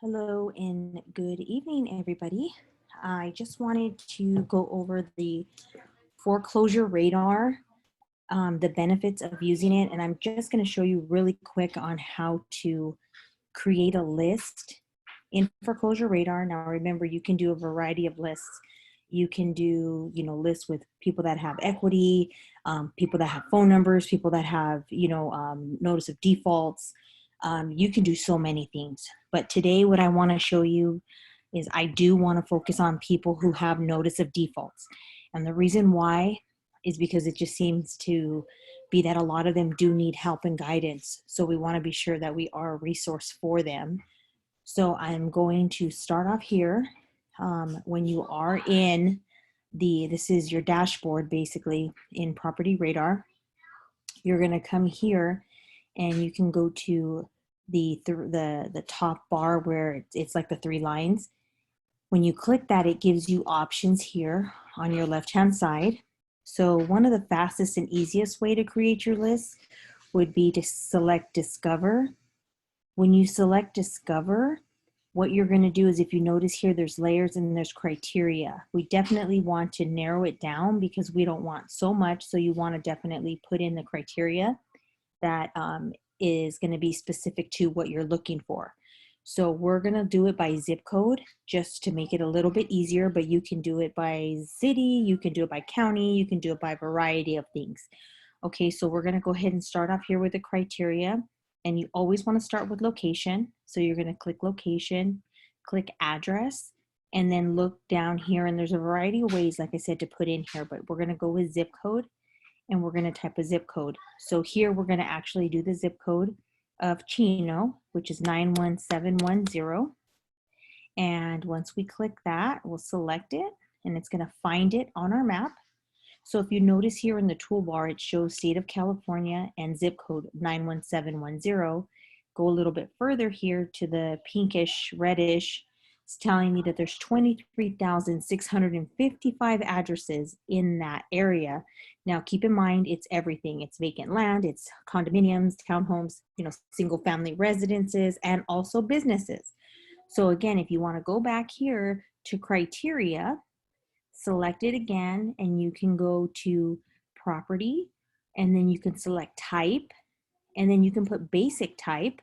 Hello and good evening, everybody. I just wanted to go over the foreclosure radar, the benefits of using it, and I'm just going to show you really quick on how to create a list in foreclosure radar. Now, remember, you can do a variety of lists. You can do, lists with people that have equity, people that have phone numbers, people that have, notice of defaults. You can do so many things. But today, what I want to show you is I do want to focus on people who have notice of defaults. And the reason why is because it just seems to be that a lot of them do need help and guidance. So we want to be sure that we are a resource for them. So I'm going to start off here. When you are in this is your dashboard basically in Property Radar, you're going to come here and you can go to the top bar where it's like the three lines. When you click that, it gives you options here on your left-hand side. So one of the fastest and easiest way to create your list would be to select Discover. When you select Discover, what you're going to do is, if you notice here, there's layers and there's criteria. We definitely want to narrow it down because we don't want so much. So you want to definitely put in the criteria that is going to be specific to what you're looking for. So we're going to do it by zip code just to make it a little bit easier, but you can do it by city, you can do it by county, you can do it by a variety of things. Okay, so we're going to go ahead and start off here with the criteria. And you always want to start with location. So you're going to click location, click address, and then look down here. And there's a variety of ways, like I said, to put in here, but we're going to go with zip code and we're going to type a zip code. So here we're going to actually do the zip code of Chino, which is 91710. And once we click that, we'll select it and it's going to find it on our map. So if you notice here in the toolbar, it shows state of California and zip code 91710. Go a little bit further here to the pinkish reddish. It's telling me that there's 23,655 addresses in that area. Now keep in mind, it's everything. It's vacant land, it's condominiums, townhomes, single family residences, and also businesses. So again, if you want to go back here to criteria, select it again, and you can go to property, and then you can select type, and then you can put basic type,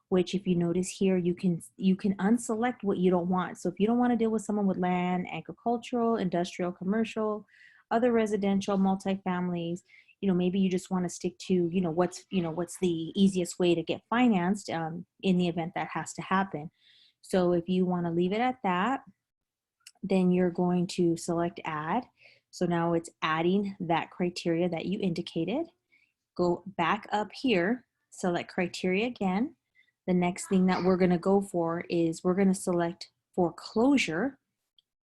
which if you notice here, you can unselect what you don't want. So if you don't want to deal with someone with land, agricultural, industrial, commercial, other residential, multifamilies, maybe you just want to stick to, what's the easiest way to get financed in the event that has to happen. So if you want to leave it at that, then you're going to select add. So now it's adding that criteria that you indicated. Go back up here, select criteria again. The next thing that we're going to go for is we're going to select foreclosure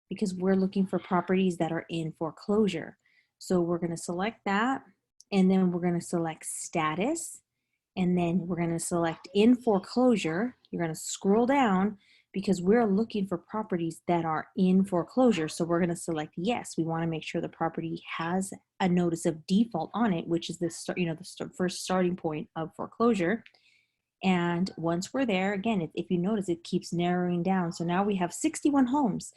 because we're looking for properties that are in foreclosure. So we're going to select that, and then we're going to select status, and then we're going to select in foreclosure. You're going to scroll down because we're looking for properties that are in foreclosure. So we're going to select yes. We want to make sure the property has a notice of default on it, which is the first starting point of foreclosure. And once we're there, again, if you notice, it keeps narrowing down. So now we have 61 homes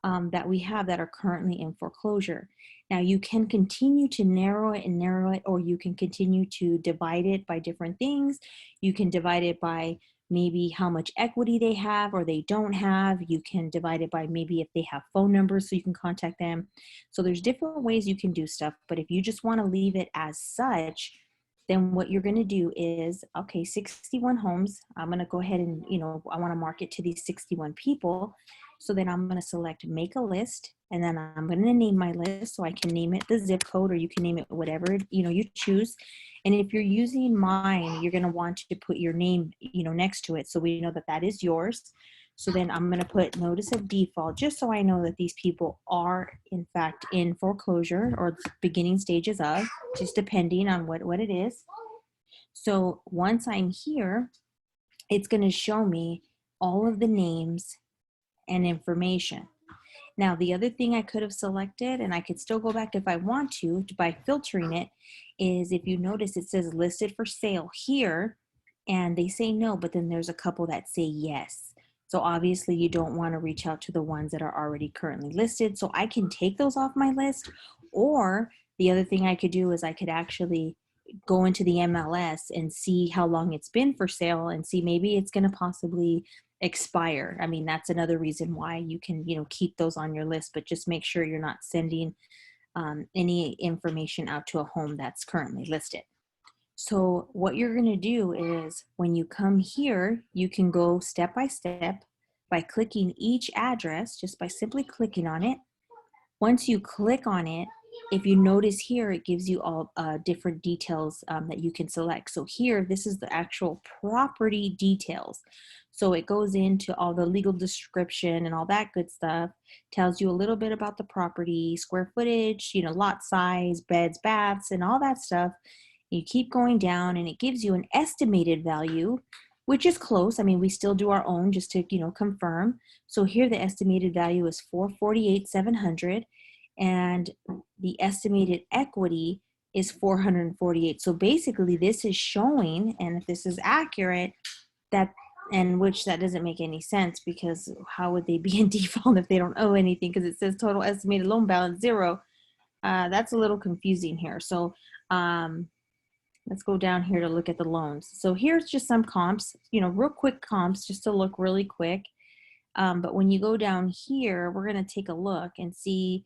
that we have that are currently in foreclosure. Now you can continue to narrow it, or you can continue to divide it by different things. You can divide it by maybe how much equity they have or they don't have. You can divide it by maybe if they have phone numbers so you can contact them. So there's different ways you can do stuff, but if you just want to leave it as such, then what you're going to do is, okay, 61 homes. I'm going to go ahead and, I want to mark it to these 61 people. So then I'm going to select make a list, and then I'm going to name my list. So I can name it the zip code, or you can name it whatever, you choose. And if you're using mine, you're going to want to put your name, next to it. So we know that that is yours. So then I'm going to put notice of default, just so I know that these people are in fact in foreclosure or beginning stages of, just depending on what it is. So once I'm here, it's going to show me all of the names and information. Now, the other thing I could have selected, and I could still go back if I want to by filtering it, is if you notice it says listed for sale here, and they say no, but then there's a couple that say yes. So obviously you don't want to reach out to the ones that are already currently listed. So I can take those off my list. Or the other thing I could do is I could actually go into the MLS and see how long it's been for sale and see maybe it's going to possibly expire. I mean, that's another reason why you can, keep those on your list, but just make sure you're not sending any information out to a home that's currently listed. So what you're going to do is when you come here, you can go step by step by clicking each address, just by simply clicking on it. Once you click on it, if you notice here, it gives you all different details that you can select. So here, this is the actual property details. So it goes into all the legal description and all that good stuff, tells you a little bit about the property, square footage, lot size, beds, baths, and all that stuff. You keep going down and it gives you an estimated value, which is close. I mean, we still do our own just to, confirm. So here the estimated value is $448,700 and the estimated equity is $448. So basically this is showing, and if this is accurate, that doesn't make any sense, because how would they be in default if they don't owe anything? Because it says total estimated loan balance zero. That's a little confusing here. So let's go down here to look at the loans. So here's just some comps, real quick comps just to look really quick. But when you go down here, we're going to take a look and see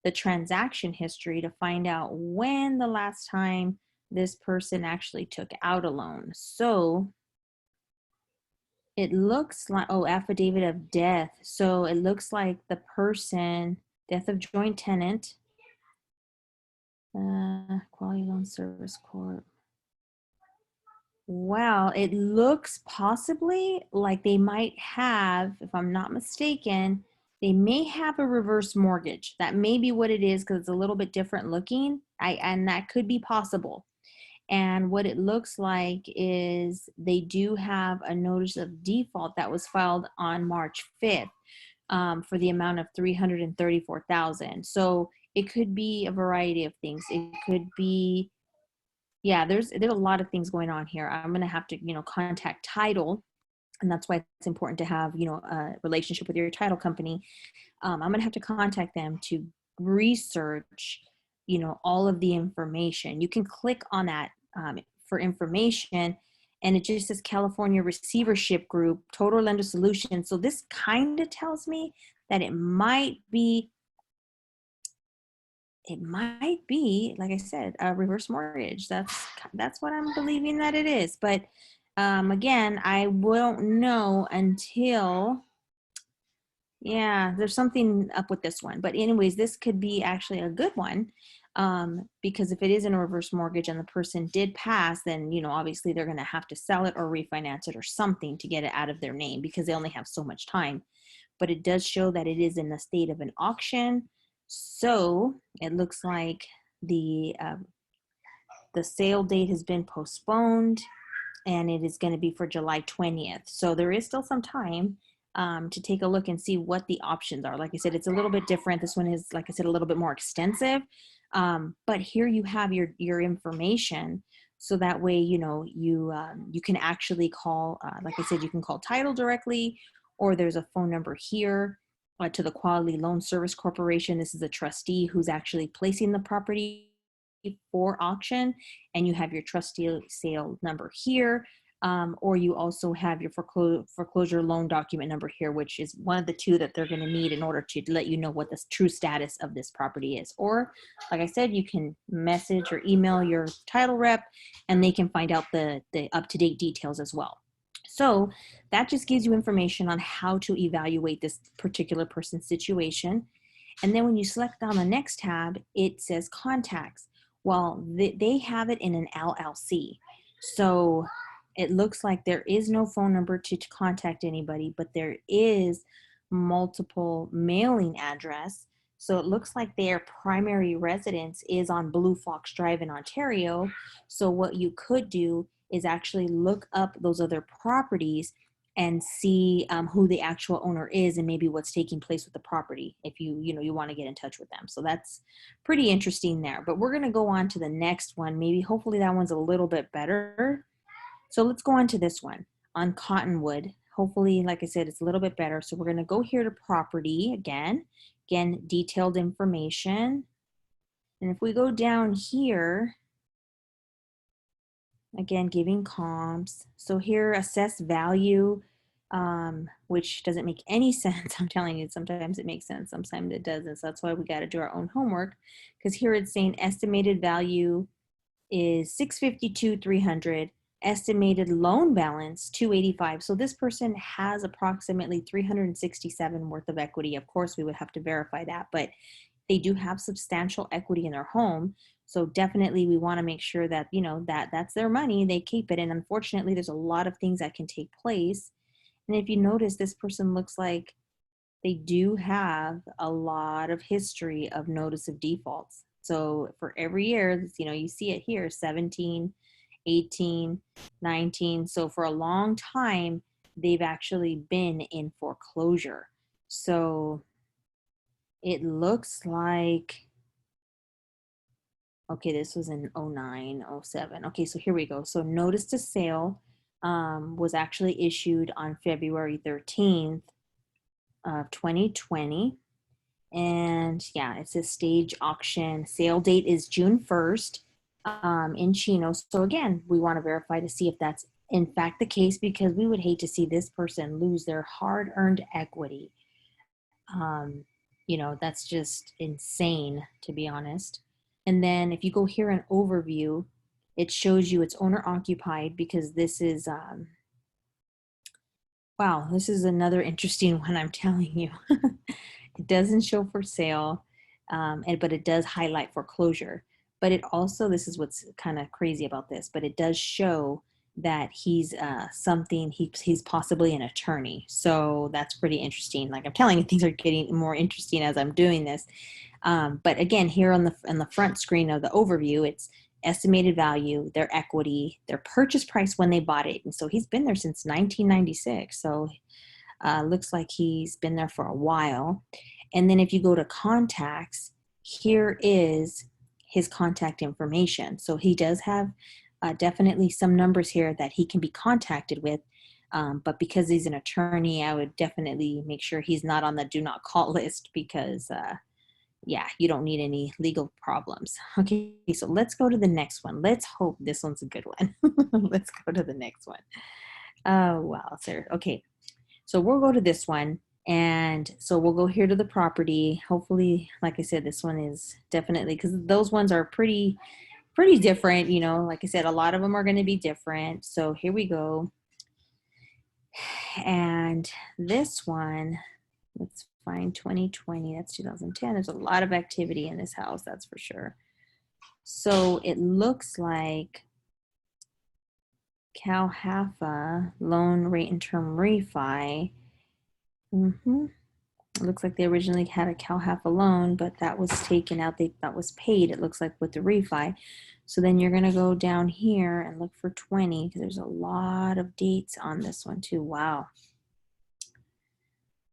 the transaction history to find out when the last time this person actually took out a loan. So it looks like, affidavit of death. So it looks like the person, death of joint tenant, Quality Loan Service Corp. Well, it looks possibly like they might have, if I'm not mistaken, they may have a reverse mortgage. That may be what it is, because it's a little bit different looking. And that could be possible. And what it looks like is they do have a notice of default that was filed on March 5th for the amount of $334,000. So it could be a variety of things. It could be, there's a lot of things going on here. I'm going to have to, contact title. And that's why it's important to have, a relationship with your title company. I'm going to have to contact them to research, all of the information. You can click on that for information, and it just says California Receivership Group, Total Lender Solutions. So this kind of tells me that it might be, like I said, a reverse mortgage. That's what I'm believing that it is. But again, I won't know until, there's something up with this one. But anyways, this could be actually a good one, because if it is in a reverse mortgage and the person did pass, then, obviously they're going to have to sell it or refinance it or something to get it out of their name, because they only have so much time. But it does show that it is in the state of an auction. So it looks like the sale date has been postponed, and it is going to be for July 20th. So there is still some time to take a look and see what the options are. Like I said, it's a little bit different. This one is, like I said, a little bit more extensive. But here you have your information. So that way, you can actually call, like I said, you can call title directly, or there's a phone number here to the Quality Loan Service Corporation. This is a trustee who's actually placing the property for auction, and you have your trustee sale number here, or you also have your foreclosure loan document number here, which is one of the two that they're going to need in order to let you know what the true status of this property is. Or, like I said, you can message or email your title rep, and they can find out the up-to-date details as well. So that just gives you information on how to evaluate this particular person's situation. And then when you select on the next tab, it says contacts. Well, they have it in an LLC. So it looks like there is no phone number to contact anybody, but there is multiple mailing address. So it looks like their primary residence is on Blue Fox Drive in Ontario. So what you could do is actually look up those other properties and see who the actual owner is and maybe what's taking place with the property if you want to get in touch with them. So that's pretty interesting there. But we're going to go on to the next one. Maybe hopefully that one's a little bit better. So let's go on to this one on Cottonwood hopefully, like I said, it's a little bit better. So we're going to go here to property again, detailed information. And if we go down here, again, giving comps. So here, assess value, which doesn't make any sense. I'm telling you, sometimes it makes sense, sometimes it doesn't. So that's why we got to do our own homework, because here it's saying estimated value is 652, 300. Estimated loan balance 285. So this person has approximately 367 worth of equity. Of course, we would have to verify that, but they do have substantial equity in their home. So definitely we want to make sure that, you know, that's their money, they keep it. And unfortunately, there's a lot of things that can take place. And if you notice, this person looks like they do have a lot of history of notice of defaults. So for every year, you know, you see it here, 17, 18, 19. So for a long time, they've actually been in foreclosure. So it looks like, okay, this was in 09, 07. Okay, so here we go. So notice to sale was actually issued on February 13th of 2020. And yeah, it's a stage auction. Sale date is June 1st in Chino. So again, we want to verify to see if that's in fact the case, because we would hate to see this person lose their hard-earned equity. You know, that's just insane, to be honest. And then if you go here in overview, it shows you it's owner occupied, because this is, wow, this is another interesting one, I'm telling you. It doesn't show for sale, but it does highlight foreclosure. But it also, this is what's kind of crazy about this, but it does show that he's he's possibly an attorney. So that's pretty interesting. Like I'm telling you, things are getting more interesting as I'm doing this. But again, here on the front screen of the overview, it's estimated value, their equity, their purchase price when they bought it. And so he's been there since 1996. So looks like he's been there for a while. And then if you go to contacts, here is his contact information. So he does have definitely some numbers here that he can be contacted with. But because he's an attorney, I would definitely make sure he's not on the do not call list, because yeah, you don't need any legal problems. Okay, so let's go to the next one. Let's hope this one's a good one. Let's go to the next one. Oh, wow, sir. Okay, so we'll go to this one. And so we'll go here to the property. Hopefully, like I said, this one is definitely, because those ones are pretty different. You know, like I said, a lot of them are going to be different. So here we go. And this one, let's find 2020. That's 2010. There's a lot of activity in this house, that's for sure. So it looks like CalHFA loan rate and term refi. It looks like they originally had a CalHFA loan, but that was taken out. That was paid, it looks like, with the refi. So then you're going to go down here and look for 20, because there's a lot of dates on this one too. Wow.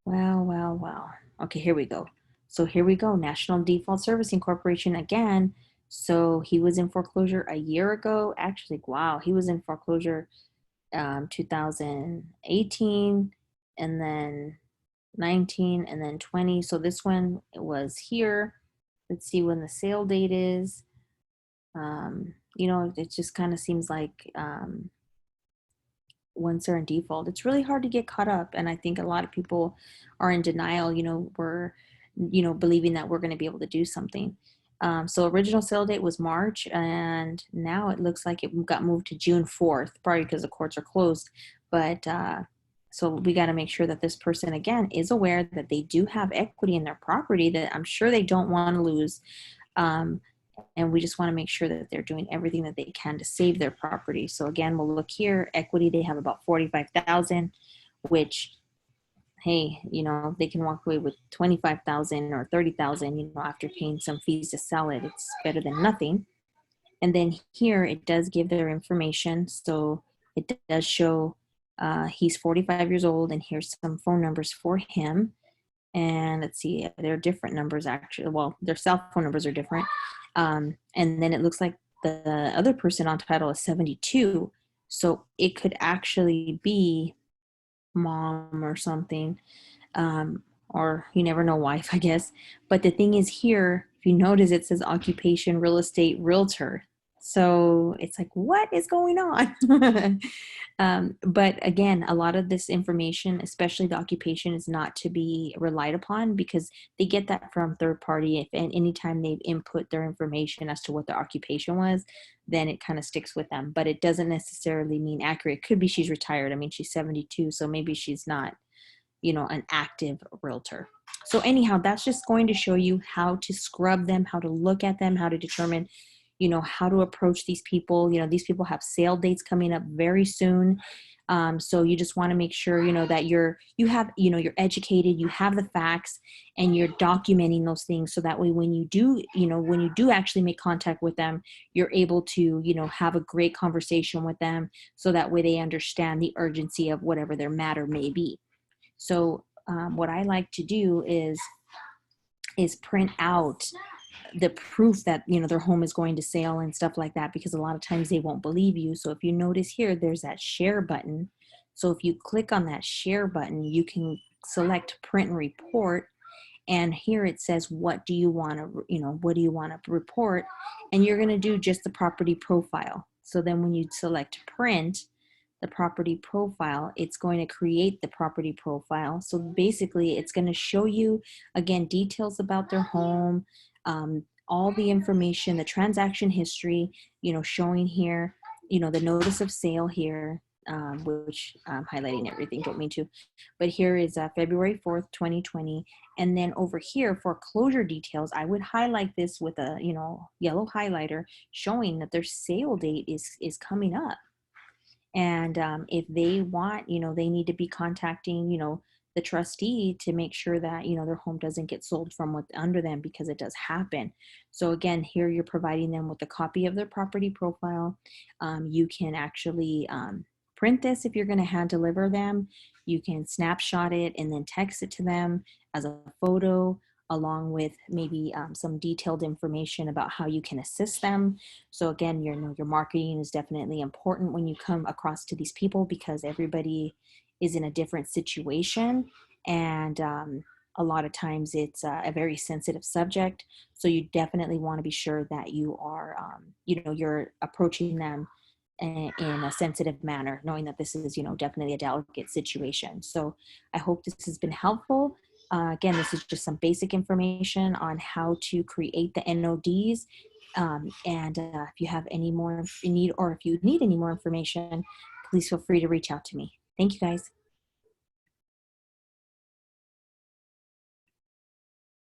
Wow. Okay, here we go. So here we go. National Default Servicing Corporation again. So he was in foreclosure a year ago. Actually, wow, he was in foreclosure 2018, and then 19, and then 20. So this one was here. Let's see when the sale date is. You know, it just kind of seems like once they're in default, it's really hard to get caught up. And I think a lot of people are in denial. You know, we're, you know, believing that we're going to be able to do something. So original sale date was March, and now it looks like it got moved to June 4th, probably because the courts are closed. But so we got to make sure that this person, again, is aware that they do have equity in their property that I'm sure they don't want to lose. And we just want to make sure that they're doing everything that they can to save their property. So again, we'll look here, equity, they have about 45,000, which, hey, you know, they can walk away with 25,000 or 30,000, you know, after paying some fees to sell it. It's better than nothing. And then here it does give their information. So it does show he's 45 years old, and here's some phone numbers for him. And let's see, they're different numbers actually. Well, their cell phone numbers are different. And then it looks like the other person on title is 72. So it could actually be mom or something, or you never know, wife, I guess. But the thing is here, if you notice, it says occupation, real estate, realtor. So it's like, what is going on? But again, a lot of this information, especially the occupation, is not to be relied upon because they get that from third party. If and anytime they've input their information as to what their occupation was, then it kind of sticks with them. But it doesn't necessarily mean accurate. It could be she's retired. I mean, she's 72, so maybe she's not, an active realtor. So anyhow, that's just going to show you how to scrub them, how to look at them, how to determine, how to approach these people. These people have sale dates coming up very soon. So you just want to make sure, that you're educated, you have the facts, and you're documenting those things. So that way, when you do actually make contact with them, you're able to, have a great conversation with them. So that way they understand the urgency of whatever their matter may be. So what I like to do is print out the proof that their home is going to sale and stuff like that, because a lot of times they won't believe you. So if you notice here, there's that share button. So if you click on that share button, you can select print and report. And here it says, what do you want to report? And you're going to do just the property profile. So then when you select print, the property profile, it's going to create the property profile. So basically it's going to show you, again, details about their home, all the information, the transaction history, showing here, the notice of sale here, which I'm highlighting everything, don't mean to, but here is February 4th, 2020. And then over here, foreclosure details, I would highlight this with a, yellow highlighter, showing that their sale date is coming up. And if they want, they need to be contacting, the trustee to make sure that, their home doesn't get sold from what's under them, because it does happen. So again, here you're providing them with a copy of their property profile. You can actually print this if you're going to hand deliver them. You can snapshot it and then text it to them as a photo, along with maybe some detailed information about how you can assist them. So again, your marketing is definitely important when you come across to these people, because everybody is in a different situation, and a lot of times it's a very sensitive subject. So you definitely want to be sure that you are, you're approaching them in a sensitive manner, knowing that this is, definitely a delicate situation. So I hope this has been helpful. Again, this is just some basic information on how to create the NODs. And if you have any more need, or if you need any more information, please feel free to reach out to me. Thank you, guys.